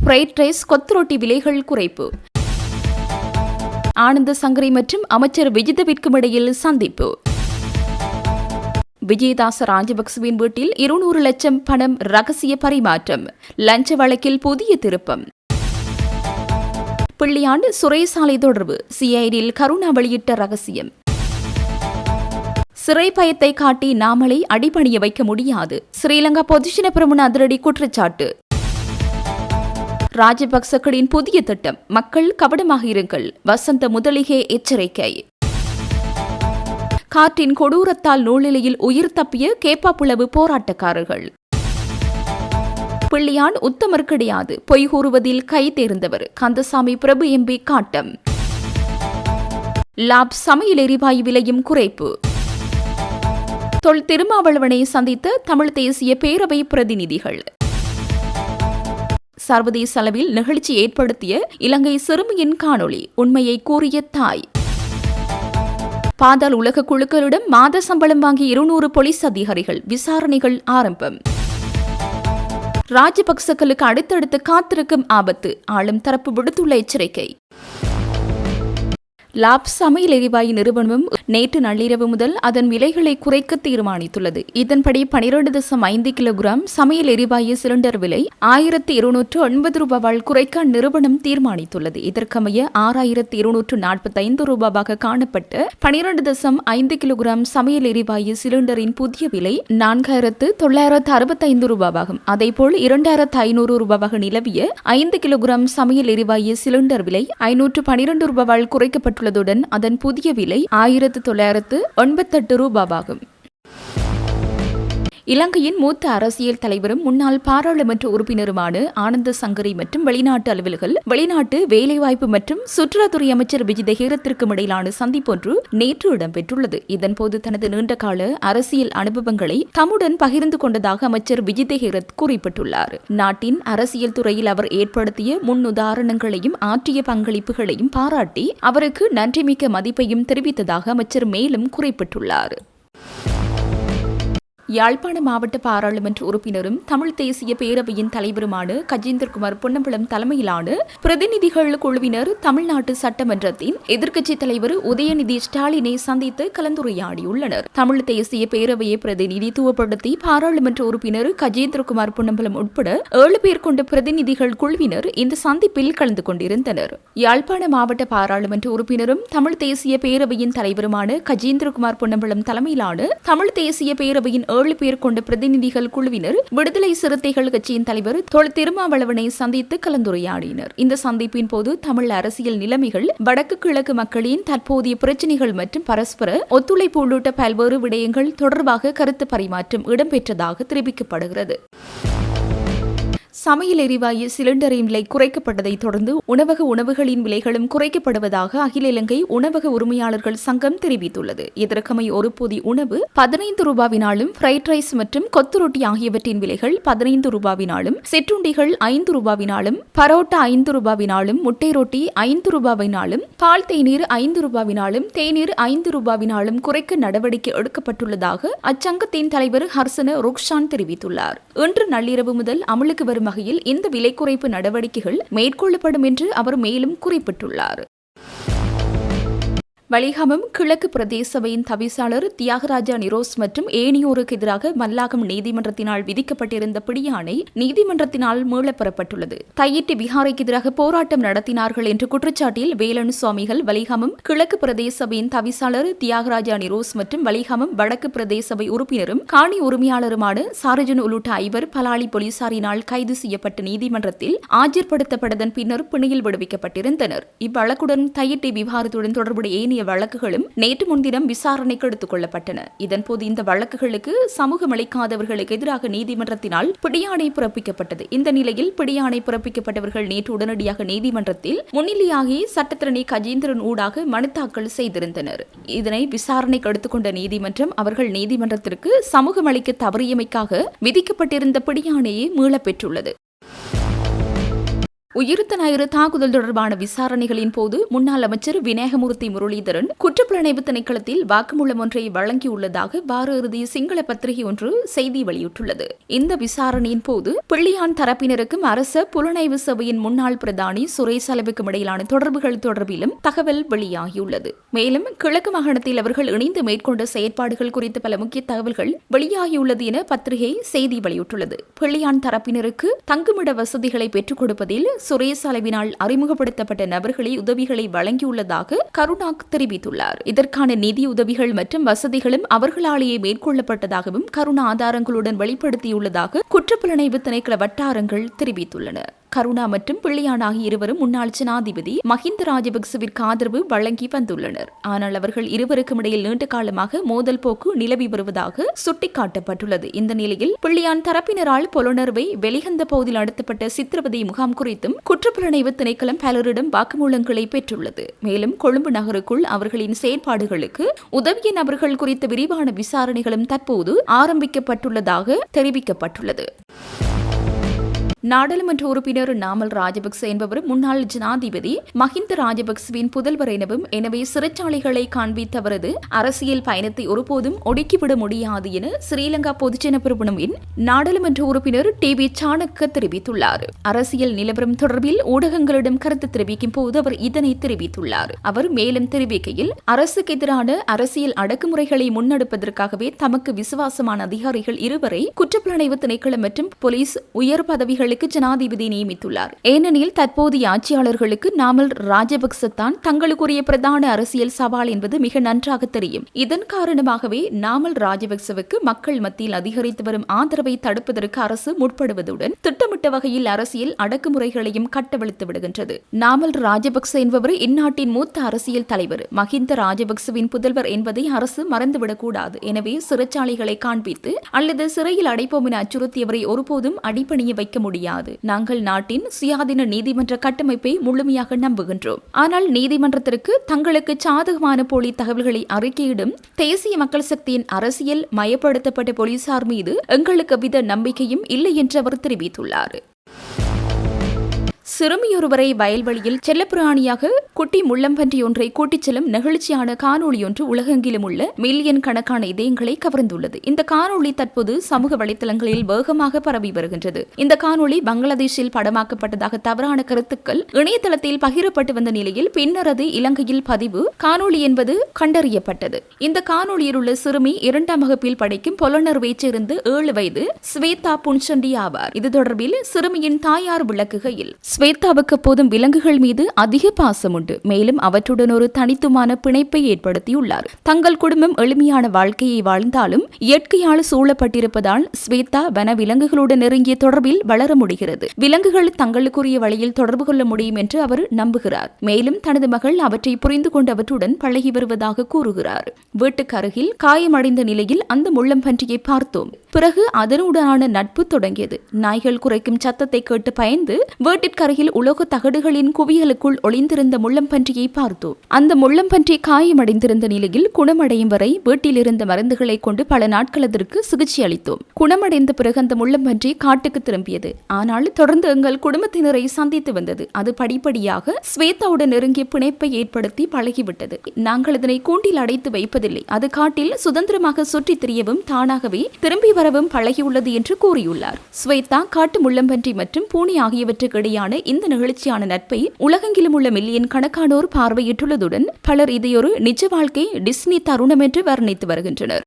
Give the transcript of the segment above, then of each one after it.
Fried rice கொத்துரொட்டி விலைகள் குறைப்பு. ஆனந்த சங்கரி மற்றும் அமைச்சர் விஜிதவிற்கும் இடையில் சந்திப்பு. விஜயதாச ராஜபக்சவின் வீட்டில் 200 லட்சம் பணம் ரகசிய பரிமாற்றம். லஞ்ச வழக்கில் புதிய திருப்பம். பிள்ளையாண்டு சுரேசாலை தொடர்பு. சிஐடியில் கருணா வெளியிட்ட ரகசியம். சிறை பயத்தை காட்டி நாமலை அடிபணிய வைக்க முடியாது. ஸ்ரீலங்கா பொதுஜன பெரமுன அதிரடி குற்றச்சாட்டு. ராஜபக்சக்களின் புதிய திட்டம். மக்கள் கவனமாக இருங்கள். வசந்த முதலிகே எச்சரிக்கை. காற்றின் கொடூரத்தால் நூலிலையில் உயிர் தப்பிய கேப்பாப்புலவு போராட்டக்காரர்கள். பிள்ளையான் உத்தமர் கிடையாது, பொய் கூறுவதில் கை தேர்ந்தவர். கந்தசாமி பிரபு எம்பி காட்டம். லாப் சமையல் எரிவாயு விலையும் குறைப்பு. தொல் திருமாவளவனை சந்தித்த தமிழ் தேசிய பேரவை பிரதிநிதிகள். சர்வதேச அளவில் நிகழ்ச்சி ஏற்படுத்திய இலங்கை சிறுமியின் காணொளி. உண்மையை கூறிய தாய். பாதாள உலக குழுக்களிடம் மாத சம்பளம் வாங்கிய 200 போலீஸ் அதிகாரிகள். விசாரணைகள் ஆரம்பம். ராஜபக்சக்களுக்கு அடுத்தடுத்து காத்திருக்கும் ஆபத்து. ஆளும் தரப்பு விடுத்துள்ள எச்சரிக்கை. லாப் சமையல் எரிவாயு நிறுவனமும் நேற்று நள்ளிரவு முதல் அதன் விலைகளை குறைக்க தீர்மானித்துள்ளது. இதன்படி 12.5 கிலோகிராம் சமையல் எரிவாயு சிலிண்டர் விலை 1209 ரூபாவால் குறைக்க நிறுவனம் தீர்மானித்துள்ளது. இதற்கமைய 6245 ரூபாவாக காணப்பட்ட 12.5 கிலோகிராம் சமையல் எரிவாயு சிலிண்டரின் புதிய விலை 4965 ரூபாவாகும். அதேபோல் 2500 ரூபாவாக நிலவிய 5 கிலோகிராம் சமையல் எரிவாயு சிலிண்டர் விலை 512 ரூபாவால் குறைக்கப்பட்டுள்ளது. அதன் புதிய விலை 1998 ரூபாவாகும். இலங்கையின் மூத்த அரசியல் தலைவரும் முன்னாள் பாராளுமன்ற உறுப்பினருமான ஆனந்த சங்கரி மற்றும் வெளிநாட்டு அலுவலர்கள், வெளிநாட்டு வேலைவாய்ப்பு மற்றும் சுற்றுலாத்துறை அமைச்சர் விஜித ஹேரத்திற்கும் இடையிலான சந்திப்பொன்று நேற்று இடம்பெற்றுள்ளது. இதன்போது தனது நீண்டகால அரசியல் அனுபவங்களை தம்முடன் பகிர்ந்து கொண்டதாக அமைச்சர் விஜித ஹேரத் குறிப்பிட்டுள்ளார். நாட்டின் அரசியல் துறையில் அவர் ஏற்படுத்திய முன்னுதாரணங்களையும் ஆற்றிய பங்களிப்புகளையும் பாராட்டி அவருக்கு நன்றிமிக்க மதிப்பையும் தெரிவித்ததாக அமைச்சர் மேலும் குறிப்பிட்டுள்ளார். யாழ்ப்பாண மாவட்ட பாராளுமன்ற உறுப்பினரும் தமிழ் தேசிய பேரவையின் தலைவருமான கஜேந்திரகுமார் பொன்னம்பலம் தலைமையிலான பிரதிநிதிகள் குழுவினர் தமிழ்நாட்டு சட்டமன்றத்தின் எதிர்க்கட்சித் தலைவர் உதயநிதி ஸ்டாலினை சந்தித்து கலந்துரையாடியுள்ளனர். தமிழ் தேசிய பேரவையை பிரதிநிதித்துவப்படுத்தி பாராளுமன்ற உறுப்பினர் கஜேந்திரகுமார் பொன்னம்பலம் உட்பட 7 பேர் கொண்ட பிரதிநிதிகள் குழுவினர் இந்த சந்திப்பில் கலந்து கொண்டிருந்தனர். யாழ்ப்பாண மாவட்ட பாராளுமன்ற உறுப்பினரும் தமிழ் தேசிய பேரவையின் தலைவருமான கஜேந்திரகுமார் பொன்னம்பலம் தலைமையிலான தமிழ் தேசிய பேரவையின் 7 பேர் கொண்ட பிரதிநிதிகள் குழுவினர் விடுதலை சிறுத்தைகள் கட்சியின் தலைவர் தொல் திருமாவளவனை சந்தித்து கலந்துரையாடினர். இந்த சந்திப்பின் போது தமிழ் அரசியல் நிலைமைகள், வடக்கு கிழக்கு மக்களின் தற்போதைய பிரச்சினைகள் மற்றும் பரஸ்பர ஒத்துழைப்பு உள்ளிட்ட பல்வேறு விடயங்கள் தொடர்பாக கருத்து பரிமாற்றம் இடம்பெற்றதாக தெரிவிக்கப்படுகிறது. சமையல் எரிவாயு சிலிண்டரின் விலை குறைக்கப்பட்டதை தொடர்ந்து உணவுகளின் விலைகளும் குறைக்கப்படுவதாக அகில இலங்கை உணவக உரிமையாளர்கள் சங்கம் தெரிவித்துள்ளது. இதற்கமைய ஒரு பொதி உணவு 15 ரூபாவினாலும், ஃப்ரைட் ரைஸ் மற்றும் கொத்து ரொட்டி ஆகியவற்றின் விலைகள் 15 ரூபாவினாலும், சிற்றுண்டிகள் 5 ரூபாவினாலும், பரோட்டா 5 ரூபாவினாலும், முட்டை ரொட்டி 5 ரூபாவினாலும், பால் தேநீர் 5 ரூபாவினாலும், தேநீர் 5 ரூபாவினாலும் குறைக்க நடவடிக்கை எடுக்கப்பட்டுள்ளதாக அச்சங்கத்தின் தலைவர் ஹர்சன ருக்ஷான் தெரிவித்துள்ளார். இன்று நள்ளிரவு முதல் அமலுக்கு வரும் வகையில் இந்த விலை குறைப்பு நடவடிக்கைகள் மேற்கொள்ளப்படும் என்று அவர் மேலும் குறிப்பிட்டுள்ளார். வலிகாமம் கிழக்கு பிரதேச சபையின் தவிசாளர் தியாகராஜா நிரோஸ் மற்றும் ஏனையோருக்கு எதிராக மல்லாகம் நீதிமன்றத்தினால் விதிக்கப்பட்டிருந்த பிடியாணை நீதிமன்றத்தினால் மீளப்பெறப்பட்டுள்ளது. தையிட்டி விஹாரைக்கு எதிராக போராட்டம் நடத்தினார்கள் என்ற குற்றச்சாட்டில் வேலன் சுவாமிகள், வலிகாமம் கிழக்கு பிரதேச சபையின் தவிசாளர் தியாகராஜா நிரோஸ் மற்றும் வலிகாமம் வடக்கு பிரதேச சபை உறுப்பினரும் காணி உரிமையாளருமான சாரஜன் உள்ளிட்ட 5 பலாலி போலீசாரினால் கைது செய்யப்பட்ட நீதிமன்றத்தில் ஆஜர்படுத்தப்பட்டதன் பின்னர் பிணையில் விடுவிக்கப்பட்டிருந்தனர். இவ்வழக்குடன் தையிட்டி விவகாரத்துடன் தொடர்புடைய வழக்குகளும் நேற்று முன்தினம் விசாரணைக்கு எடுத்துக் கொள்ளப்பட்டன. இதன்போது இந்த வழக்குகளுக்கு சமூகம் அளிக்காதவர்களுக்கு எதிராக நீதிமன்றத்தினால் பிடியாணை பிறப்பிக்கப்பட்டது. இந்த நிலையில் பிடியாணை பிறப்பிக்கப்பட்டவர்கள் நேற்று உடனடியாக நீதிமன்றத்தில் முன்னிலையாகி சட்டத்திரணி கஜேந்திரன் ஊடாக மனு தாக்கல் செய்திருந்தனர். இதனை விசாரணைக்கு எடுத்துக்கொண்ட நீதிமன்றம் அவர்கள் நீதிமன்றத்திற்கு சமூகம் அளிக்க தவறியமைக்காக விதிக்கப்பட்டிருந்த பிடியாணையை மீளப் பெற்றுள்ளது. உயிர்த்த ஞாயிறு தாக்குதல் தொடர்பான விசாரணைகளின் போது முன்னாள் அமைச்சர் விநாயகமூர்த்தி முரளிதரன் குற்றப்புலனாய்வு திணைக்களத்தில் வாக்குமூலம் ஒன்றை வழங்கியுள்ளதாக வார இறுதி சிங்கள பத்திரிகை ஒன்று செய்தி வெளியிட்டுள்ளது. இந்த விசாரணையின் போது பிள்ளையான் தரப்பினருக்கும் அரச புலனாய்வு சபையின் முன்னாள் பிரதானி சுரேஷ் அளவுக்கும் இடையிலான தொடர்புகள் தொடர்பிலும் தகவல் வெளியாகியுள்ளது. மேலும் கிழக்கு மாகாணத்தில் அவர்கள் இணைந்து மேற்கொண்ட செயற்பாடுகள் குறித்த பல முக்கிய தகவல்கள் வெளியாகியுள்ளது என பத்திரிகை செய்தி வெளியிட்டுள்ளது. பிள்ளையான் தரப்பினருக்கு தங்குமிட வசதிகளை பெற்றுக் கொடுப்பதில் சுரேஷ் அளவினால் அறிமுகப்படுத்தப்பட்ட நபர்களை உதவிகளை வழங்கியுள்ளதாக கருணாக் தெரிவித்துள்ளார். இதற்கான நிதி உதவிகள் மற்றும் வசதிகளும் அவர்களாலேயே மேற்கொள்ளப்பட்டதாகவும் கருணா ஆதாரங்களுடன் வெளிப்படுத்தியுள்ளதாக குற்றப்புலனாய்வு திணைக்கள வட்டாரங்கள் தெரிவித்துள்ளன. கருணா மற்றும் பிள்ளையான் ஆகிய இருவரும் முன்னாள் ஜனாதிபதி மஹிந்த ராஜபக்சவிற்கு ஆதரவு வழங்கி வந்துள்ளனர். ஆனால் அவர்கள் இருவருக்கும் இடையில் நீண்ட காலமாக மோதல் போக்கு நிலவி வருவதாக சுட்டிக்காட்டப்பட்டுள்ளது. இந்த நிலையில் பிள்ளையான் தரப்பினரால் புலனர்வை வெளிகந்த பகுதியில் நடத்தப்பட்ட சித்திரவதை முகாம் குறித்தும் குற்றப்புலனாய்வு திணைக்களம் பலரிடம் வாக்குமூலங்களை பெற்றுள்ளது. மேலும் கொழும்பு நகருக்குள் அவர்களின் செயற்பாடுகளுக்கு உதவிய நபர்கள் குறித்த விரிவான விசாரணைகளும் தற்போது ஆரம்பிக்கப்பட்டுள்ளதாக தெரிவிக்கப்பட்டுள்ளது. நாடாளுமன்ற உறுப்பினர் நாமல் ராஜபக்ச என்பவர் முன்னாள் ஜனாதிபதி மஹிந்த ராஜபக்சவின் புதல்வர் எனவும் எனவே சிறைச்சாலைகளை காண்பித்தவரது அரசியல் பயணத்தை ஒருபோதும் ஒடுக்கிவிட முடியாது என ஸ்ரீலங்கா பொதுஜன பெரமுனவின் நாடாளுமன்ற உறுப்பினர் டி.வி. சாணக்க தெரிவித்துள்ளார். அரசியல் நிலவரம் தொடர்பில் ஊடகங்களிடம் கருத்து தெரிவிக்கும் போது அவர் இதனை தெரிவித்துள்ளார். அவர் மேலும் தெரிவிக்கையில் அரசுக்கு எதிரான அரசியல் அடக்குமுறைகளை முன்னெடுப்பதற்காகவே தமக்கு விசுவாசமான அதிகாரிகள் இருவரை குற்றப்புலனாய்வு திணைக்களம் மற்றும் போலீஸ் உயர் பதவிகள் ஜனாதிபதி நியமித்துள்ளார். ஏனெனில் தற்போதைய ஆட்சியாளர்களுக்கு நாமல் ராஜபக்ச தான் தங்களுக்குரிய பிரதான அரசியல் சவால் என்பது மிக நன்றாக தெரியும். இதன் காரணமாகவே நாமல் ராஜபக்சவுக்கு மக்கள் மத்தியில் அதிகரித்து வரும் ஆதரவை தடுப்பதற்கு அரசு முற்படுவதுடன் திட்டமிட்ட வகையில் அரசியல் அடக்குமுறைகளையும் கட்டவிழ்த்து விடுகின்றது. நாமல் ராஜபக்ச என்பவர் இந்நாட்டின் மூத்த அரசியல் தலைவர் மஹிந்த ராஜபக்சவின் புதல்வர் என்பதை அரசு மறந்துவிடக்கூடாது. எனவே சிறைச்சாலைகளை காண்பித்து அல்லது சிறையில் அடைப்போம் என அச்சுறுத்தியவரை ஒருபோதும் அடிபணிய வைக்க முடியாது. நாங்கள் நாட்டின் சுயாதீன நீதிமன்ற கட்டமைப்பை முழுமையாக நம்புகின்றோம். ஆனால் நீதிமன்றத்திற்கு தங்களுக்கு சாதகமான போலி தகவல்களை அறிக்கையிடும் தேசிய மக்கள் சக்தியின் அரசியல் மயப்படுத்தப்பட்ட போலீசார் மீது எங்களுக்கு எவ்வித நம்பிக்கையும் இல்லை என்று அவர் தெரிவித்துள்ளார். சிறுமியொருவரை வயல்வெளியில் செல்லப்பிராணியாக குட்டி முள்ளம்பன்றி ஒன்றை கூட்டிச் செல்லும் நெகிழ்ச்சியான காணொளி ஒன்று உலகெங்கிலும் உள்ள மில்லியன் கணக்கான இதயங்களை கவர்ந்துள்ளது. இந்த காணொளி தற்போது சமூக வலைதளங்களில் வேகமாக பரவி வருகின்றது. இந்த காணொளி பங்களாதேஷில் படமாக்கப்பட்டதாக தவறான கருத்துக்கள் இணையதளத்தில் பகிரப்பட்டு வந்த நிலையில் பின்னர் அது இலங்கையில் பதிவு காணொளி என்பது கண்டறியப்பட்டது. இந்த காணொளியில் உள்ள சிறுமி 2ஆம் வகுப்பில் படிக்கும் புலனர்வைச் சேர்ந்து 7 வயது ஸ்வேதா புன்சண்டி ஆவார். இது தொடர்பில் சிறுமியின் தாயார் விளக்குகையில் ஸ்வேதாவுக்கு போதும் விலங்குகள் மீது அதிக பாசம் உண்டு. மேலும் அவற்றுடன் ஒரு தனித்துவமான பிணைப்பை ஏற்படுத்தியுள்ளார். தங்கள் குடும்பம் எளிமையான வாழ்க்கையை வாழ்ந்தாலும் இயற்கையால் சூழப்பட்டிருப்பதால் ஸ்வேதா வன விலங்குகளுடன் நெருங்கிய தொடர்பில் வளர முடிகிறது. விலங்குகள் தங்களுக்குரிய வழியில் தொடர்பு கொள்ள முடியும் என்று அவர் நம்புகிறார். மேலும் தனது மகள் அவற்றை புரிந்து கொண்டு அவற்றுடன் பழகி வருவதாக கூறுகிறார். வீட்டுக்கு அருகில் காயமடைந்த நிலையில் அந்த முள்ளம்பன்றியை பார்த்தோம். பிறகு அதனுடனான நட்பு தொடங்கியது. நாய்கள் குறைக்கும் சத்தத்தை கேட்டு பயந்து வீட்டிற்கு அருகில் உலோக தகடுகளின் குவியலுக்குள் ஒளிந்திருந்த முள்ளம்பன்றியை பார்த்தோம். அந்த முள்ளம்பன்றி காயமடைந்திருந்த நிலையில் குணமடையும் வரை வீட்டில் இருந்த மருந்துகளை கொண்டு பல நாட்கள் அதற்கு சிகிச்சை அளித்தோம். குணமடைந்த பிறகு அந்த முள்ளம்பன்றி காட்டுக்கு திரும்பியது. ஆனால் தொடர்ந்து எங்கள் குடும்பத்தினரை சந்தித்து வந்தது. அது படிப்படியாக ஸ்வேதாவுடன் நெருங்கிய பிணைப்பை ஏற்படுத்தி பழகிவிட்டது. நாங்கள் அதனை கூண்டில் அடைத்து வைப்பதில்லை. அது காட்டில் சுதந்திரமாக சுற்றித் திரியவும் தானாகவே திரும்பி வரவும் பழகியுள்ளது என்று கூறியுள்ளார். ஸ்வேதா காட்டு முள்ளம்பன்றி மற்றும் பூனை ஆகியவற்றுக்கு இடையான இந்த நிகழ்ச்சியான நட்பை உலகெங்கிலும் உள்ள மில்லியன் கணக்கானோர் பார்வையிட்டுள்ளதுடன் பலர் இதை ஒரு நிஜ வாழ்க்கை டிஸ்னி தருணம் என்று வர்ணித்து வருகின்றனர்.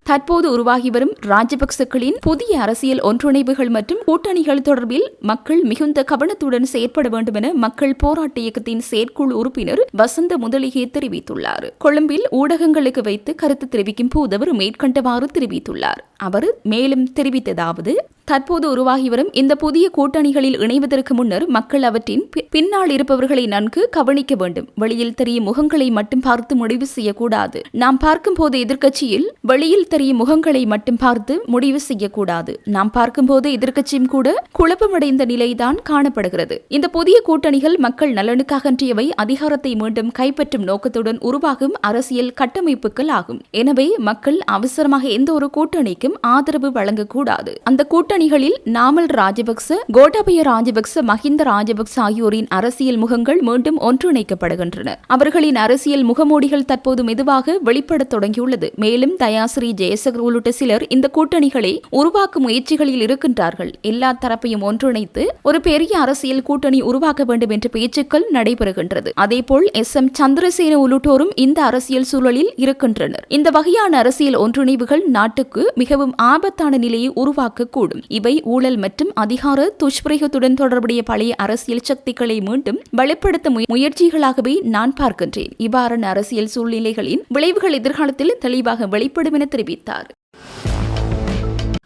தற்போது உருவாகி வரும் ராஜபக்சக்களின் புதிய அரசியல் ஒன்றிணைவுகள் மற்றும் கூட்டணிகள் தொடர்பில் மக்கள் மிகுந்த கவனத்துடன் செயற்பட வேண்டும் என மக்கள் போராட்ட இயக்கத்தின் செயற்குழு உறுப்பினர் வசந்த முதலிகே தெரிவித்துள்ளார். கொழும்பில் ஊடகங்களுக்கு வைத்து கருத்து தெரிவிக்கும் போது அவர் மேற்கண்டவாறு தெரிவித்துள்ளார். அவர் மேலும் தெரிவித்ததாவது, தற்போது உருவாகி வரும் இந்த புதிய கூட்டணிகளில் இணைவதற்கு முன்னர் மக்கள் அவற்றின் பின்னால் இருப்பவர்களை நன்கு கவனிக்க வேண்டும். வெளியில் தெரியும் முகங்களை மட்டும் பார்த்து முடிவு செய்யக்கூடாது. நாம் பார்க்கும் போது எதிர்க்கட்சியில் வெளியில் தெரியும் முகங்களை மட்டும் பார்த்து முடிவு செய்யக்கூடாது. நாம் பார்க்கும் போது எதிர்க்கட்சியும் கூட குழப்பமடைந்த நிலைதான் காணப்படுகிறது. இந்த புதிய கூட்டணிகள் மக்கள் நலனுக்காகன்றியவை, அதிகாரத்தை மீண்டும் கைப்பற்றும் நோக்கத்துடன் உருவாகும் அரசியல் கட்டமைப்புகள் ஆகும். எனவே மக்கள் அவசரமாக எந்த ஒரு கூட்டணிக்கும் ஆதரவு வழங்கக்கூடாது. அந்த கூட்டணி கூட்டணிகளில் நாமல் ராஜபக்ச, கோட்டாபய ராஜபக்ச, மஹிந்த ராஜபக்ச ஆகியோரின் அரசியல் முகங்கள் மீண்டும் ஒன்றிணைக்கப்படுகின்றன. அவர்களின் அரசியல் முகமூடிகள் தற்போது மெதுவாக வெளிப்படத் தொடங்கியுள்ளது. மேலும் தயாசிறி ஜெயசகர் உள்ளிட்ட சிலர் இந்த கூட்டணிகளை உருவாக்கும் முயற்சிகளில் இருக்கின்றார்கள். எல்லா தரப்பையும் ஒன்றிணைத்து ஒரு பெரிய அரசியல் கூட்டணி உருவாக்க வேண்டும் என்ற பேச்சுக்கள் நடைபெறுகின்றது. அதேபோல் SM சந்திரசேன உள்ளிட்டோரும் இந்த அரசியல் சூழலில் இருக்கின்றனர். இந்த வகையான அரசியல் ஒன்றிணைவுகள் நாட்டுக்கு மிகவும் ஆபத்தான நிலையை உருவாக்கக்கூடும். இவை ஊழல் மற்றும் அதிகார துஷ்பிரயோகத்துடன் தொடர்புடைய பழைய அரசியல் சக்திகளை மீண்டும் பலப்படுத்தும் முயற்சிகளாகவே நான் பார்க்கின்றேன். இவ்வாறான அரசியல் சூழ்நிலைகளின் விளைவுகள் எதிர்காலத்தில் தெளிவாக வெளிப்படும் என தெரிவித்தார்.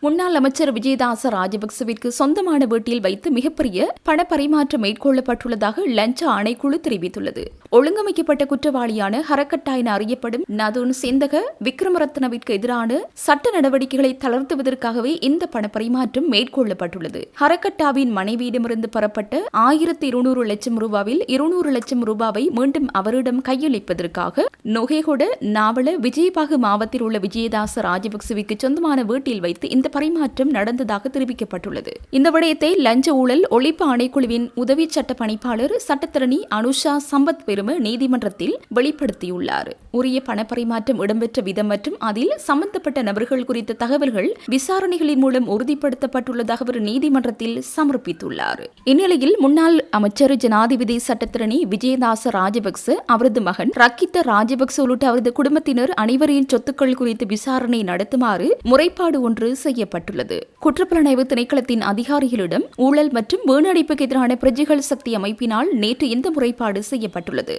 முன்னாள் அமைச்சர் விஜயதாச ராஜபக்சவிற்கு சொந்தமான வீட்டில் வைத்து மிகப்பெரிய பண பரிமாற்றம் மேற்கொள்ளப்பட்டுள்ளதாக லஞ்ச ஆணைக்குழு தெரிவித்துள்ளது. ஒழுங்கமைக்கப்பட்ட குற்றவாளியான ஹரக்கட்டா என அறியப்படும் நதுன் செந்தக விக்ரமரத்னவிற்கு எதிரான சட்ட நடவடிக்கைகளை தளர்த்துவதற்காகவே இந்த பண பரிமாற்றம் மேற்கொள்ளப்பட்டுள்ளது. ஹரக்கட்டாவின் மனைவியிடமிருந்து பெறப்பட்ட 1200 லட்சம் ரூபாவில் 200 லட்சம் ரூபாவை மீண்டும் அவரிடம் கையளிப்பதற்காக நொகேகொட நாவல விஜயபாகு மாவட்டத்தில் உள்ள விஜயதாச ராஜபக்சவிற்கு சொந்தமான வீட்டில் வைத்து இந்த பரிமாற்றம் நடந்ததாக தெரிவிக்கப்பட்டுள்ளது. இந்த விடயத்தை லஞ்ச ஊழல் ஒழிப்பு ஆணைக்குழுவின் உதவி சட்ட பணிப்பாளர் சட்டத்தரணி அனுஷா சம்பத் பெரும நீதிமன்றத்தில் வெளிப்படுத்தியுள்ளார். உரிய பண பரிமாற்றம் இடம்பெற்ற விதம் மற்றும் அதில் சம்பந்தப்பட்ட நபர்கள் குறித்த தகவல்கள் விசாரணைகளின் மூலம் உறுதிப்படுத்தப்பட்டுள்ளதாக அவர் நீதிமன்றத்தில் சமர்ப்பித்துள்ளார். இந்நிலையில் முன்னாள் அமைச்சர் ஜனாதிபதி சட்டத்தரணி விஜயதாச ராஜபக்ச, அவரது மகன் ரக்கித்த ராஜபக்ச உள்ளிட்ட அவரது குடும்பத்தினர் அனைவரின் சொத்துக்கள் குறித்து விசாரணை நடத்துமாறு முறைப்பாடு ஒன்று செய்யப்பட்டுள்ளது. குற்றப்புலனாய்வு திணைக்களத்தின் அதிகாரிகளிடம் ஊழல் மற்றும் வீணடிப்புக்கு எதிரான பிரஜைகள் சக்தி அமைப்பினால் நேற்று இந்த முறைப்பாடு செய்யப்பட்டுள்ளது.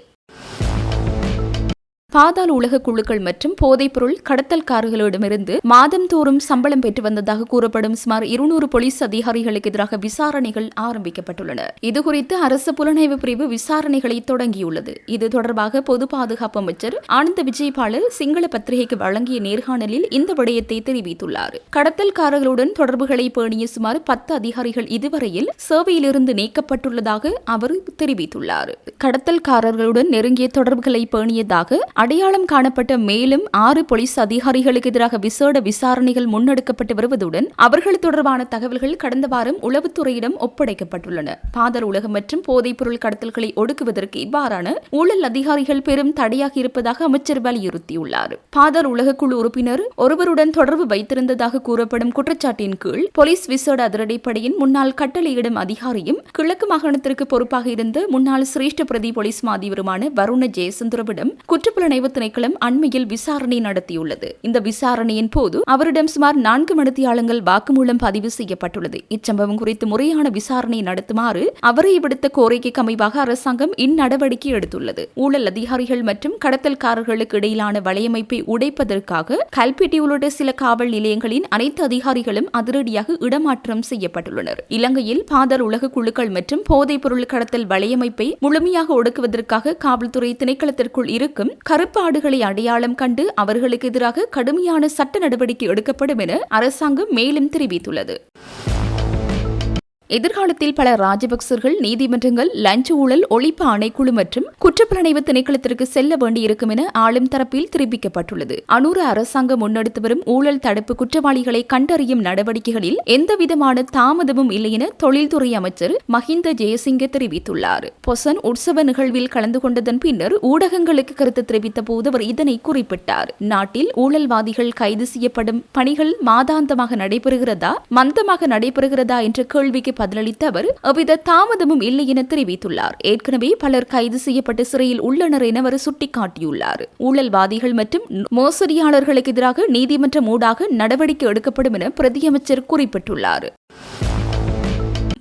பாதாள உலக குழுக்கள் மற்றும் போதைப்பொருள் கடத்தல்காரர்களிடமிருந்து மாதந்தோறும் சம்பளம் பெற்று வந்ததாக கூறப்படும் சுமார் 200 போலீஸ் அதிகாரிகளுக்கு எதிராக விசாரணைகள் ஆரம்பிக்கப்பட்டுள்ளன. இதுகுறித்து அரசு புலனாய்வு பிரிவு விசாரணைகளை தொடங்கியுள்ளது. இது தொடர்பாக பொது பாதுகாப்பு அமைச்சர் ஆனந்த விஜயபால சிங்கள பத்திரிகைக்கு வழங்கிய நேர்காணலில் இந்த விடயத்தை தெரிவித்துள்ளார். கடத்தல்காரர்களுடன் தொடர்புகளை பேணிய சுமார் 10 அதிகாரிகள் இதுவரையில் சேவையிலிருந்து நீக்கப்பட்டுள்ளதாக அவர் தெரிவித்துள்ளார். கடத்தல்காரர்களுடன் நெருங்கிய தொடர்புகளை பேணியதாக அடையாளம் காணப்பட்ட மேலும் 6 போலீஸ் அதிகாரிகளுக்கு எதிராக விசேட விசாரணைகள் முன்னெடுக்கப்பட்டு வருவதுடன் அவர்கள் தொடர்பான தகவல்கள் கடந்த வாரம் உளவுத்துறையிடம் ஒப்படைக்கப்பட்டுள்ளன. பாதாள உலகம் மற்றும் போதைப் பொருள் கடத்தல்களை ஒடுக்குவதற்கு இவ்வாறான ஊழல் அதிகாரிகள் பெரும் தடையாக இருப்பதாக அமைச்சர் வலியுறுத்தியுள்ளார். பாதாள உலக குழு உறுப்பினர் ஒருவருடன் தொடர்பு வைத்திருந்ததாக கூறப்படும் குற்றச்சாட்டின் கீழ் போலீஸ் விசேட அதிரடிப்படையின் முன்னாள் கட்டளையிடும் அதிகாரியும் கிழக்கு மாகாணத்திற்கு பொறுப்பாக இருந்த முன்னாள் சிரேஷ்ட பிரதி போலீஸ் மாதிபருமான வருண ஜெயசுந்தரவிடம் குற்றப்புலனாய்வு திணைக்களம் அண்மையில் விசாரணை நடத்தியுள்ளது. இந்த விசாரணையின் போது அவரிடம் சுமார் 4 மணித்தியாலங்கள் வாக்குமூலம் பதிவு செய்யப்பட்டுள்ளது. இச்சம்பவம் குறித்து முறையான விசாரணை நடத்துமாறு அவரை விடுத்த கோரிக்கைக்கு அமைவாக அரசாங்கம் இந்நடவடிக்கை எடுத்துள்ளது. ஊழல் அதிகாரிகள் மற்றும் கடத்தல்காரர்களுக்கு இடையிலான வலையமைப்பை உடைப்பதற்காக கல்பெட்டி உள்ளிட்ட சில காவல் நிலையங்களின் அனைத்து அதிகாரிகளும் அதிரடியாக இடமாற்றம் செய்யப்பட்டுள்ளனர். இலங்கையில் பாதாள உலக குழுக்கள் மற்றும் போதைப் பொருள் கடத்தல் வலையமைப்பை முழுமையாக ஒடுக்குவதற்காக காவல்துறை திணைக்களத்திற்குள் இருக்கும் கருப்பு ஆடுகளை அடையாளம் கண்டு அவர்களுக்கு எதிராக கடுமையான சட்ட நடவடிக்கை எடுக்கப்படும் என அரசாங்கம் மேலும் தெரிவித்துள்ளது. எதிர்காலத்தில் பல ராஜபக்சர்கள் நீதிமன்றங்கள் லஞ்ச ஊழல் ஒழிப்பு ஆணைக்குழு மற்றும் குற்றப்புலனாய்வு திணைக்களத்திற்கு செல்ல வேண்டியிருக்கும் என ஆளும் தரப்பில் தெரிவிக்கப்பட்டுள்ளது. அனூர அரசாங்கம் முன்னெடுத்து வரும் ஊழல் தடுப்பு குற்றவாளிகளை கண்டறியும் நடவடிக்கைகளில் எந்தவிதமான தாமதமும் இல்லை என தொழில்துறை அமைச்சர் மஹிந்த ஜெயசிங்க தெரிவித்துள்ளார். பொசன் உற்சவ நிகழ்வில் கலந்து கொண்டதன் பின்னர் ஊடகங்களுக்கு கருத்து தெரிவித்த போது அவர் இதனை குறிப்பிட்டார். நாட்டில் ஊழல்வாதிகள் கைது செய்யப்படும் பணிகள் மாதாந்தமாக நடைபெறுகிறதா மந்தமாக நடைபெறுகிறதா என்ற கேள்விக்கு பதிலளித்த அவர் எவ்வித தாமதமும் இல்லை என தெரிவித்துள்ளார். ஏற்கனவே பலர் கைது செய்யப்பட்டு சிறையில் உள்ளனர் என அவர் சுட்டிக்காட்டியுள்ளார். ஊழல்வாதிகள் மற்றும் மோசடியாளர்களுக்கு எதிராக நீதிமன்றம் ஊடாக நடவடிக்கை எடுக்கப்படும் என பிரதியமைச்சர் குறிப்பிட்டுள்ளார்.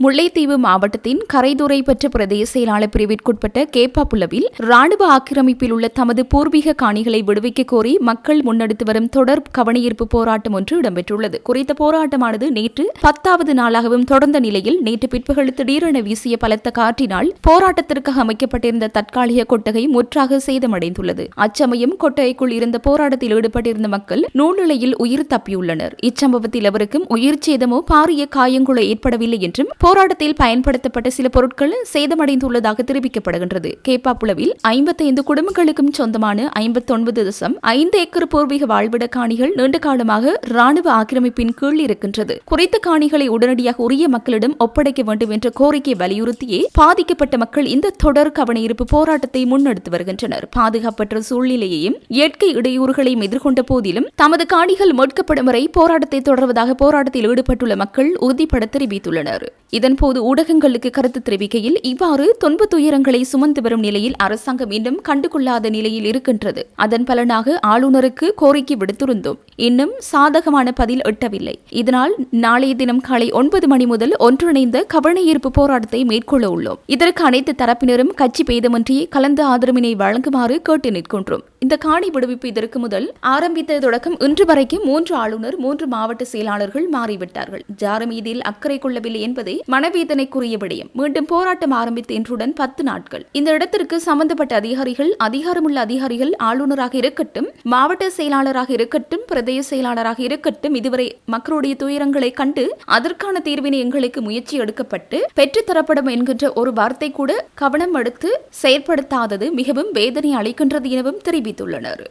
முல்லைத்தீவு மாவட்டத்தின் கரைதுறை பெற்ற பிரதேச செயலாளர் பிரிவிற்குட்பட்ட கேப்பாப்புலவில் ராணுவ ஆக்கிரமிப்பில் உள்ள தமது பூர்வீக காணிகளை விடுவிக்க கோரி மக்கள் முன்னெடுத்து வரும் தொடர் கவனஈர்ப்பு போராட்டம் ஒன்று இடம்பெற்றுள்ளது. குறித்த போராட்டமானது நேற்று 10வது நாளாகவும் தொடர்ந்த நிலையில் நேற்று பிற்பகல் திடீரென வீசிய பலத்த காற்றினால் போராட்டத்திற்காக அமைக்கப்பட்டிருந்த தற்காலிக கொட்டகை முற்றாக சேதமடைந்துள்ளது. அச்சமயம் கொட்டகைக்குள் இருந்த போராட்டத்தில் ஈடுபட்டிருந்த மக்கள் நூல்நிலையில் உயிர் தப்பியுள்ளனர். இச்சம்பவத்தில் எவருக்கும் உயிர் சேதமோ பாரிய காயங்களோ ஏற்படவில்லை என்றும் போராட்டத்தில் பயன்படுத்தப்பட்ட சில பொருட்கள் சேதமடைந்துள்ளதாக தெரிவிக்கப்படுகின்றது. கேப்பாப்புலவில் 55 குடும்பங்களுக்கும் சொந்தமான 59.5 ஏக்கர் பூர்வீக வாழ்விட காணிகள் நீண்ட காலமாக ராணுவ ஆக்கிரமிப்பின் கீழ் இருக்கின்றது. குறித்த காணிகளை உடனடியாக உரிய மக்களிடம் ஒப்படைக்க வேண்டும் என்ற கோரிக்கை வலியுறுத்தியே பாதிக்கப்பட்ட மக்கள் இந்த தொடர் கவனஈர்ப்பு போராட்டத்தை முன்னெடுத்து வருகின்றனர். பாதுகாப்பற்ற சூழ்நிலையையும் இயற்கை இடையூறுகளையும் எதிர்கொண்ட போதிலும் தமது காணிகள் மீட்கப்படும் வரை போராட்டத்தை தொடர்வதாக போராட்டத்தில் ஈடுபட்டுள்ள மக்கள் உறுதிபட தெரிவித்துள்ளனர். இதன்போது ஊடகங்களுக்கு கருத்து தெரிவிக்கையில் இவ்வாறு துன்ப துயரங்களை சுமந்து வரும் நிலையில் அரசாங்கம் இன்னும் கண்டுகொள்ளாத நிலையில் இருக்கின்றது. அதன் பலனாக ஆளுநருக்கு கோரிக்கை விடுத்திருந்தோம். இன்னும் சாதகமான பதில் எட்டவில்லை. இதனால் நாளைய தினம் காலை 9 மணி முதல் ஒன்றிணைந்த கவனஈர்ப்பு போராட்டத்தை மேற்கொள்ள உள்ளோம். இதற்கு அனைத்து தரப்பினரும் கட்சி பேதமின்றி கலந்த ஆதரவினை வழங்குமாறு கேட்டு நிற்கின்றோம். இந்த காணி விடுவிப்பு இதற்கு முதல் ஆரம்பித்த தொடக்கம் இன்று வரைக்கும் 3 ஆளுநர் 3 மாவட்ட செயலாளர்கள் மாறிவிட்டார்கள். ஜாரமீதியில் அக்கறை கொள்ளவில்லை என்பதை மனவேதனைக்குரிய விடயம். மீண்டும் போராட்டம் ஆரம்பித்த இன்றுடன் 10 நாட்கள். இந்த இடத்திற்கு சம்பந்தப்பட்ட அதிகாரிகள், அதிகாரமுள்ள அதிகாரிகள், ஆளுநராக இருக்கட்டும், மாவட்ட செயலாளராக இருக்கட்டும், பிரதேச செயலாளராக இருக்கட்டும், இதுவரை மக்களுடைய துயரங்களை கண்டு அதற்கான தீர்வினை எங்களுக்கு முயற்சி எடுக்கப்பட்டு பெற்றுத்தரப்படும் என்கின்ற ஒரு வார்த்தை கூட கவனம் எடுத்து செயற்படுத்தாதது மிகவும் வேதனை அளிக்கின்றது எனவும் தெரிவித்துள்ளனர்.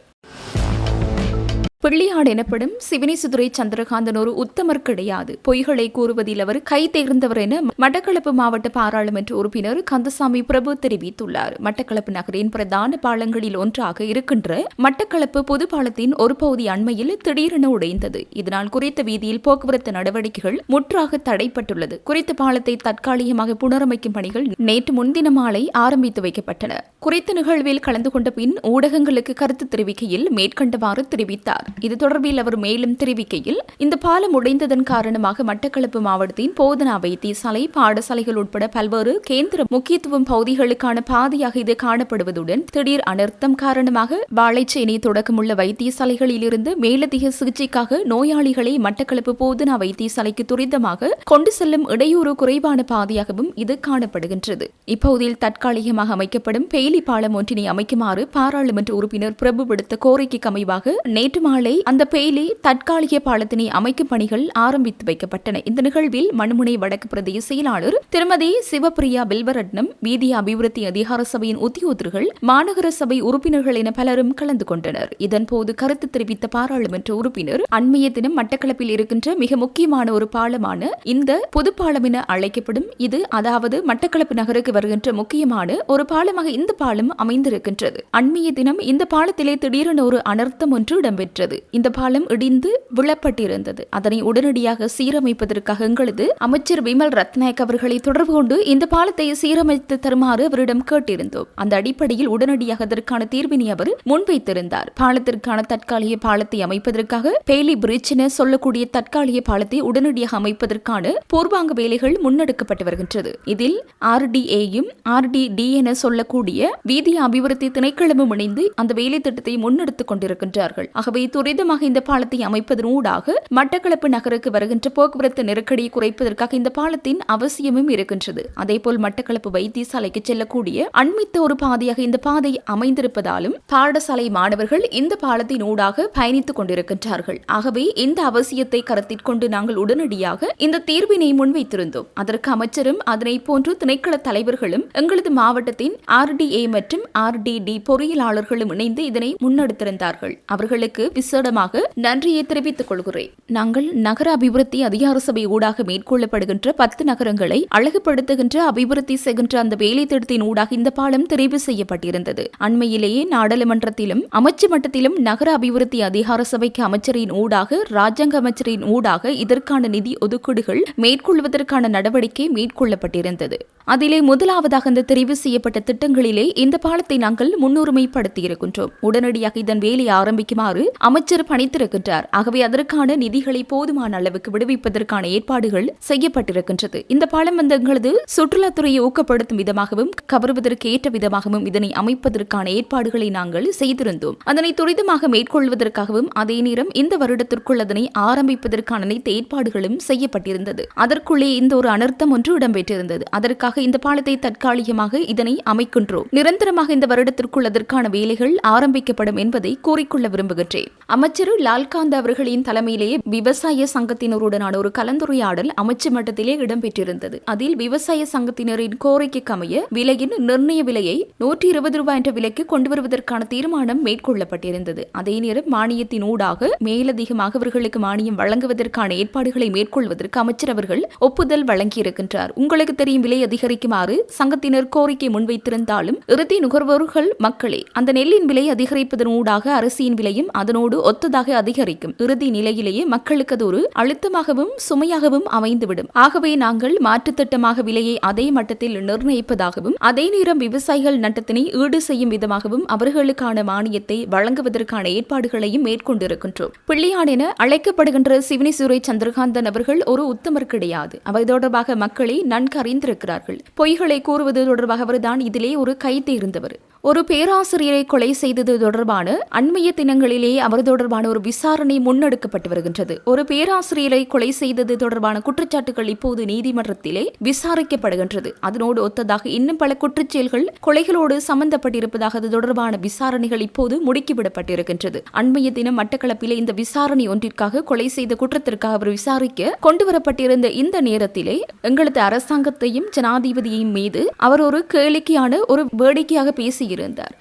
பிள்ளையாடு எனப்படும் சிவனேசுதுரை சந்திரகாந்தன் ஒரு உத்தமர் கிடையாது. பொய்களை கூறுவதில் அவர் கை தேர்ந்தவர் என மட்டக்களப்பு மாவட்ட பாராளுமன்ற உறுப்பினர் கந்தசாமி பிரபு தெரிவித்துள்ளார். மட்டக்களப்பு நகரின் பிரதான பாலங்களில் ஒன்றாக இருக்கின்ற மட்டக்களப்பு பொது பாலத்தின் ஒரு பகுதி அண்மையில் திடீரென உடைந்தது. இதனால் குறித்த வீதியில் போக்குவரத்து நடவடிக்கைகள் முற்றாக தடைப்பட்டுள்ளது. குறித்த பாலத்தை தற்காலிகமாக புனரமைக்கும் பணிகள் நேற்று முன்தின மாலை ஆரம்பித்து வைக்கப்பட்டன. குறித்த நிகழ்வில் கலந்து கொண்ட பின் ஊடகங்களுக்கு கருத்து தெரிவிக்கையில் மேற்கண்டவாறு தெரிவித்தார். இது தொடர்பில் அவர் மேலும் தெரிவிக்கையில், இந்த பாலம் உடைந்ததன் காரணமாக மட்டக்களப்பு மாவட்டத்தின் போதனா வைத்தியசாலை, பாடசாலைகள் உட்பட பல்வேறு கேந்திர முக்கியத்துவம் பகுதிகளுக்கான பாதையாக இது காணப்படுவதுடன் திடீர் அனர்த்தம் காரணமாக வாழைச்சேனை தொடக்கமுள்ள வைத்தியசாலைகளில் இருந்து மேலதிக சிகிச்சைக்காக நோயாளிகளை மட்டக்களப்பு போதனா வைத்தியசாலைக்கு துரிதமாக கொண்டு செல்லும் இடையூறு குறைவான பாதையாகவும் இது காணப்படுகின்றது. இப்பகுதியில் தற்காலிகமாக அமைக்கப்படும் பெயிலி பாலம் ஒன்றினை அமைக்குமாறு பாராளுமன்ற உறுப்பினர் பிரபு விடுத்த கோரிக்கைக்கு அமைவாக நேற்று மாலை அந்த பெயிலி தற்காலிக பாலத்தினை அமைக்கும் பணிகள் ஆரம்பித்து வைக்கப்பட்டன. இந்த நிகழ்வில் மண்முனை வடக்கு பிரதேச செயலாளர் திருமதி சிவபிரியா பில்வரட்னம், வீதிய அபிவிருத்தி அதிகார சபையின் உத்தியோகர்கள், மாநகர சபை உறுப்பினர்கள் என பலரும் கலந்து கொண்டனர். இதன்போது கருத்து தெரிவித்த பாராளுமன்ற உறுப்பினர், அண்மைய தினம் மட்டக்களப்பில் இருக்கின்ற மிக முக்கியமான ஒரு பாலமான இந்த பொது பாலம் என அழைக்கப்படும் இது, அதாவது மட்டக்களப்பு நகருக்கு வருகின்ற முக்கியமான ஒரு பாலமாக இந்த பாலம் அமைந்திருக்கின்றது. அண்மைய தினம் இந்த பாலத்திலே திடீரென ஒரு அனர்த்தம் ஒன்று இடம்பெற்றது. இந்த பாலம் இடிந்து விழப்பட்டிருந்தது. அதனை உடனடியாக சீரமைப்பதற்காக எங்களது அமைச்சர் விமல் ரத்நாயக் அவர்களை தொடர்பு கொண்டு இந்த பாலத்தை சீரமைத்து தருமாறு அவரிடம் கேட்டிருந்தோம். அந்த அடிப்படையில் உடனடியாக அதற்கான தீர்வினை அவர் முன்வைத்திருந்தார். பாலத்திற்கான தற்காலிக பாலத்தை அமைப்பதற்காக பெய்லி பிரிட்ஜ் என சொல்லக்கூடிய தற்காலிக பாலத்தை உடனடியாக அமைப்பதற்கான பூர்வாங்க வேலைகள் முன்னெடுக்கப்பட்டு வருகின்றது. இதில் RDA-யும் RDD என சொல்லக்கூடிய வீதிய அபிவிருத்தி திணைக்களமும் இணைந்து அந்த வேலை திட்டத்தை முன்னெடுத்துக் கொண்டிருக்கின்றார்கள். ஆகவே துரிதமாக இந்த பாலத்தை அமைப்பதனூடாக மட்டக்களப்பு நகருக்கு வருகின்ற போக்குவரத்து நெருக்கடியை குறைப்பதற்காக இந்த பாலத்தின் அவசியமும் இருக்கின்றது. அதேபோல் மட்டக்களப்பு வைத்தியசாலைக்கு செல்லக்கூடிய அண்மித்த ஒரு பாதையாக இந்த பாதை அமைந்திருப்பதாலும் பாடசாலை மாணவர்கள் இந்த பாலத்தின் ஊடாக பயணித்துக் கொண்டிருக்கின்றார்கள். ஆகவே இந்த அவசியத்தை கருத்தில் கொண்டு நாங்கள் உடனடியாக இந்த தீர்வினை முன்வைத்திருந்தோம். அதற்கு அமைச்சரும் அதனை போன்று திணைக்கள தலைவர்களும் எங்களது மாவட்டத்தின் RDA மற்றும் RDD பொறியியலாளர்களும் இணைந்து இதனை முன்னெடுத்திருந்தார்கள். அவர்களுக்கு விசேடமாக நன்றியை தெரிவித்துக் கொள்கிறேன். நாங்கள் நகர அபிவிருத்தி அதிகார சபை ஊடாக மேற்கொள்ளப்படுகின்ற 10 நகரங்களை அழகுபடுத்துகின்ற அபிவிருத்தி செய்கின்ற அந்த வேலை திட்டத்தின் ஊடாக இந்த பாலம் தெரிவு செய்யப்பட்டிருந்தது. அண்மையிலேயே நாடாளுமன்றத்திலும் அமைச்சு மட்டத்திலும் நகர அபிவிருத்தி அதிகார சபைக்கு அமைச்சரின் ஊடாக, ராஜாங்க அமைச்சரின் ஊடாக இதற்கான நிதி ஒதுக்கீடுகள் மேற்கொள்வதற்கான நடவடிக்கை மேற்கொள்ளப்பட்டிருந்தது. அதிலே முதலாவதாக இந்த தெரிவு செய்யப்பட்ட திட்டங்களிலே இந்த பாலத்தை நாங்கள் முன்னுரிமைப்படுத்தி இருக்கின்றோம். உடனடியாக இதன் வேலை ஆரம்பிக்குமாறு அமைச்சர் பணித்திருக்கின்றார். ஆகவே அதற்கான நிதிகளை போதுமான அளவுக்கு விடுவிப்பதற்கான ஏற்பாடுகள் செய்யப்பட்டிருக்கின்றது. இந்த பாலம் வந்து எங்களது சுற்றுலாத்துறையை ஊக்கப்படுத்தும் விதமாகவும் கவருவதற்கு ஏற்ற விதமாகவும் இதனை அமைப்பதற்கான ஏற்பாடுகளை நாங்கள் செய்திருந்தோம். அதனை துரிதமாக மேற்கொள்வதற்காகவும் அதே நேரம் இந்த வருடத்திற்குள் அதனை ஆரம்பிப்பதற்கான அனைத்து ஏற்பாடுகளும் செய்யப்பட்டிருந்தது. அதற்குள்ளே இந்த ஒரு அனர்த்தம் ஒன்று இடம்பெற்றிருந்தது. அதற்காக இந்த பாலத்தை தற்காலிகமாக இதனை அமைக்கின்றோம். நிரந்தரமாக இந்த வருடத்திற்குள் அதற்கான வேலைகள் ஆரம்பிக்கப்படும் என்பதை கூறிக்கொள்ள விரும்புகின்றேன். அமைச்சர் லால்காந்த் அவர்களின் தலைமையிலேயே விவசாய சங்கத்தினருடனான ஒரு கலந்துரையாடல் அமைச்சு மட்டத்திலே இடம்பெற்றிருந்தது. அதில் விவசாய சங்கத்தினரின் கோரிக்கைக்கு அமைய விலையின் நிர்ணய விலையை 120 ரூபாய் என்ற விலைக்கு கொண்டு வருவதற்கான தீர்மானம் மேற்கொள்ளப்பட்டிருந்தது. அதே நேரம் மானியத்தின் ஊடாக மேலதிகமாக அவர்களுக்கு மானியம் வழங்குவதற்கான ஏற்பாடுகளை மேற்கொள்வதற்கு அமைச்சர் அவர்கள் ஒப்புதல் வழங்கியிருக்கின்றார். உங்களுக்கு தெரியும், விலை அதிகரிக்குமாறு சங்கத்தினர் கோரிக்கை முன்வைத்திருந்தாலும் இறுதி நுகர்வோர்கள் மக்களே அந்த நெல்லின் விலை அதிகரிப்பதன் ஊடாக அரிசியின் விலையும் அதனோடு ஒத்ததாக அதிகரிக்கும். இறுதி நிலையிலேயே மக்களுக்கு அது ஒரு அழுத்தமாகவும் சுமையாகவும் அமைந்துவிடும். ஆகவே நாங்கள் மாற்றுத்திட்டமாக விலையை அதே மட்டத்தில் நிர்ணயிப்பதாகவும் அதே நேரம் விவசாயிகள் நட்டத்தினை ஈடு செய்யும் விதமாகவும் அவர்களுக்கான மானியத்தை வழங்குவதற்கான ஏற்பாடுகளையும் மேற்கொண்டிருக்கின்றோம். பிள்ளையான் என அழைக்கப்படுகின்ற சிவனிசூரை சந்திரகாந்தன் அவர்கள் ஒரு உத்தமர் கிடையாது. அவை தொடர்பாக மக்களை நன்கு அறிந்திருக்கிறார்கள். பொய்களை கூறுவது தொடர்பாக அவர்தான் இதிலே ஒரு கைது இருந்தவர். ஒரு பேராசிரியரை கொலை செய்தது தொடர்பான அண்மைய தினங்களிலேயே அவர் தொடர்பான ஒரு விசாரணை முன்னெடுக்கப்பட்டு வருகின்றது. ஒரு பேராசிரியரை கொலை செய்தது தொடர்பான குற்றச்சாட்டுகள் இப்போது நீதிமன்றத்திலே விசாரிக்கப்படுகின்றது. அதனோடு ஒத்ததாக இன்னும் பல குற்றச்செயல்கள் கொலைகளோடு சம்பந்தப்பட்டிருப்பதாக அது தொடர்பான விசாரணைகள் இப்போது முடுக்கிவிடப்பட்டிருக்கின்றது. அண்மைய தினம் மட்டக்களப்பிலே இந்த விசாரணை ஒன்றிற்காக கொலை செய்த குற்றத்திற்காக அவர் விசாரிக்க கொண்டுவரப்பட்டிருந்த இந்த நேரத்திலே எங்களது அரசாங்கத்தையும் ஜனாதிபதியின் மீது அவர் ஒரு கேளிக்கையான ஒரு வேடிக்கையாக பேசியிருந்தார்.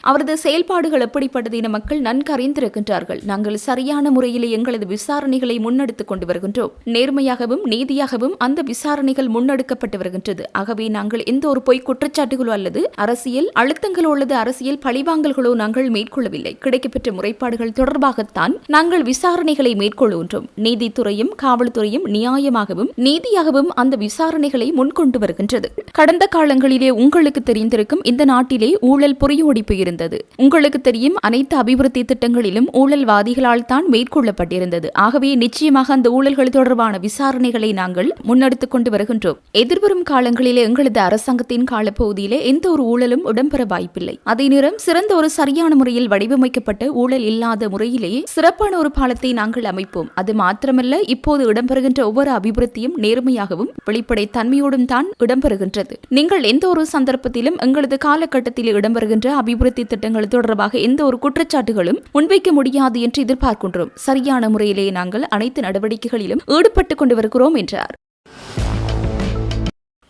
அவரது செயல்பாடுகள் எப்படிப்பட்டது என மக்கள் நன்கு அறிந்திருக்கின்றார்கள். நாங்கள் சரியான முறையிலே எங்களது விசாரணைகளை முன்னெடுத்துக் கொண்டு வருகின்றோம். நேர்மையாகவும் நீதியாகவும் அந்த விசாரணைகள் முன்னெடுக்கப்பட்டு வருகின்றது. ஆகவே நாங்கள் எந்த ஒரு பொய் குற்றச்சாட்டுகளோ அல்லது அரசியல் அழுத்தங்களோ அல்லது அரசியல் பழிவாங்கல்களோ நாங்கள் மேற்கொள்ளவில்லை. கிடைக்கப்பெற்ற முறைப்பாடுகள் தொடர்பாகத்தான் நாங்கள் விசாரணைகளை மேற்கொள்கின்றோம். நீதித்துறையும் காவல்துறையும் நியாயமாகவும் நீதியாகவும் அந்த விசாரணைகளை முன்கொண்டு வருகின்றது. கடந்த காலங்களிலே உங்களுக்கு தெரிந்திருக்கும், இந்த நாட்டிலே ஊழல் பொறியோடிப்பு இருந்தது. உங்களுக்கு தெரியும், அனைத்து அபிவிருத்தி திட்டங்களிலும் ஊழல்வாதிகளால் தான் மேற்கொள்ளப்பட்டிருந்தது. ஆகவே நிச்சயமாக அந்த ஊழல்கள் தொடர்பான விசாரணைகளை நாங்கள் முன்னெடுத்துக் கொண்டு வருகின்றோம். எதிர்வரும் காலங்களிலே எங்களது அரசாங்கத்தின் காலப்பகுதியிலே எந்த ஒரு ஊழலும் இடம்பெற வாய்ப்பில்லை. அதே நேரம் சிறந்த ஒரு சரியான முறையில் வடிவமைக்கப்பட்ட ஊழல் இல்லாத முறையிலேயே சிறப்பான ஒரு பாலத்தை நாங்கள் அமைப்போம். அது மாத்திரமல்ல, இப்போது இடம்பெறுகின்ற ஒவ்வொரு அபிவிருத்தியும் நேர்மையாகவும் வெளிப்படை தன்மையோடும் தான் இடம்பெறுகின்றது. நீங்கள் எந்த ஒரு சந்தர்ப்பத்திலும் எங்களது காலகட்டத்தில் இடம்பெறுகின்ற அபிவிருத்தி திட்டங்கள் தொடர்பாக எந்த ஒரு குற்றச்சாட்டுகளும் முன்வைக்க முடியாது என்று எதிர்பார்க்கின்றோம். சரியான முறையிலே நாங்கள் அனைத்து நடவடிக்கைகளிலும் ஈடுபட்டுக் கொண்டு வருகிறோம் என்றார்.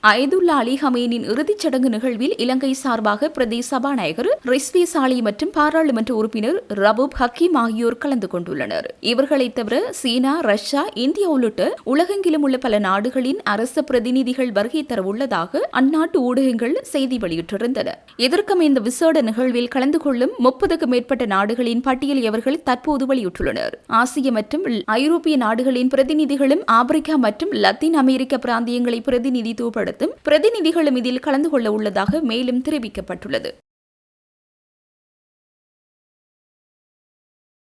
அயதுல்லா அலி ஹமேனின் இறுதிச் சடங்கு நிகழ்வில் இலங்கை சார்பாக பிரதேச சபாநாயகர் ரிஸ்வி சாலி மற்றும் பாராளுமன்ற உறுப்பினர் ரபூப் ஹக்கீம் ஆகியோர் கலந்து கொண்டுள்ளனர். இவர்களைத் தவிர சீனா, ரஷ்யா, இந்தியா உள்ளிட்ட உலகெங்கிலும் உள்ள பல நாடுகளின் அரச பிரதிநிதிகள் வருகை தர உள்ளதாக அந்நாட்டு ஊடகங்கள் செய்தி வெளியிட்டிருந்தன. இதற்கமைந்த விசேட நிகழ்வில் கலந்து கொள்ளும் 30க்கும் மேற்பட்ட நாடுகளின் பட்டியலை அவர்கள் தற்போது வெளியிட்டுள்ளனர். ஆசிய மற்றும் ஐரோப்பிய நாடுகளின் பிரதிநிதிகளும் ஆப்பிரிக்கா மற்றும் லத்தீன் அமெரிக்க பிராந்தியங்களை பிரதிநிதித்துவப்படுத்தும் பிரதிநிதிகளும் இதில் கலந்து கொள்ள உள்ளதாக மேலும் தெரிவிக்கப்பட்டுள்ளது.